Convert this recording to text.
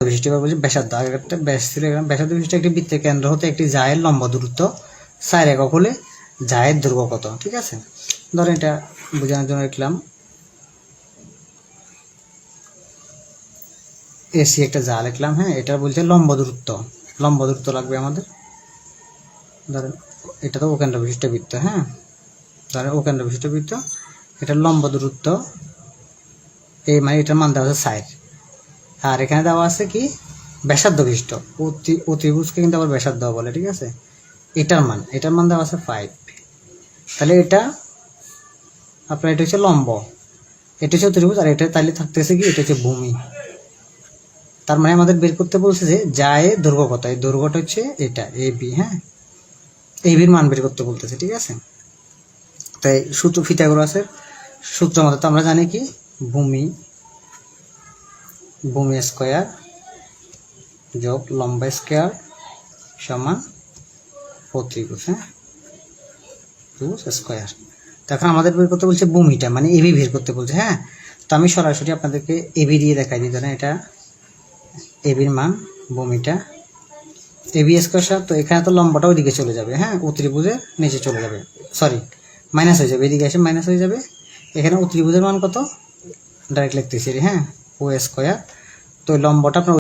বিশিষ্ট এবার বলছি ব্যাসার্ধ। আগে একটা ব্যাস ছিল, এখানে ব্যাসার্ধ বিশিষ্ট একটি বৃত্তের কেন্দ্র হতে একটি জায়ের লম্ব দূরত্ব 4 একক হলে জায়ের দৈর্ঘ্য কত? ঠিক আছে, ধরেন এটা বোঝানোর জন্য লিখলাম এসি একটা যা লিখলাম। হ্যাঁ, এটা বলছে লম্ব দূরত্ব লাগবে আমাদের। ধরেন এটা তো কেন্দ্র বিশিষ্ট বৃত্ত। হ্যাঁ, ধরেন কেন্দ্র বিশিষ্ট বৃত্ত, এটা লম্ব দূরত্ব এই মানে এটার মান দেওয়া আছে 4, আর এখানে দেওয়া আছে কি ব্যাসার্ধ বিশিষ্ট। অতিভুজকে কিন্তু আবার ব্যাসার্ধ বলে। ঠিক আছে, এটার মান দেওয়া আছে 5। তাহলে এটা আপনার এটা হচ্ছে লম্ব, এটা হচ্ছে অতিভুজ, আর এটা তাহলে থাকতেছে কি এটা হচ্ছে ভূমি। তার মানে আমাদের বের করতে বলছে যে জায়ের দৈর্ঘ্য কত। এই দৈর্ঘ্যটা হচ্ছে এটা এবি। হ্যাঁ, এবির মান বের করতে বলতেছে। ঠিক আছে, তাই সূত্র পিথাগোরাসের সূত্র মতো তো আমরা জানি কি ভূমি স্কয়ার যোগ লম্ব স্কয়ার সমান প্রতিভুজ। হ্যাঁ, ত্রিভুজ স্কয়ার। তো এখন আমাদের বের করতে বলছে ভূমিটা, মানে এবি বের করতে বলছে। হ্যাঁ, তো আমি সরাসরি আপনাদেরকে এবি দিয়ে দেখাই দিই। ধরেন এটা এবির মান, ভূমিটা এবি স্কয়ার। তো এখানে তো লম্বটা ওইদিকে চলে যাবে। হ্যাঁ, অতিভুজের নিচে চলে যাবে, সরি মাইনাস হয়ে যাবে, এদিকে এসে মাইনাস হয়ে যাবে। এখানে অতিভুজের মান কত ডাইরেক্ট লিখতেছি। হ্যাঁ, ও স্কয়ার। তো লম্বটা আপনার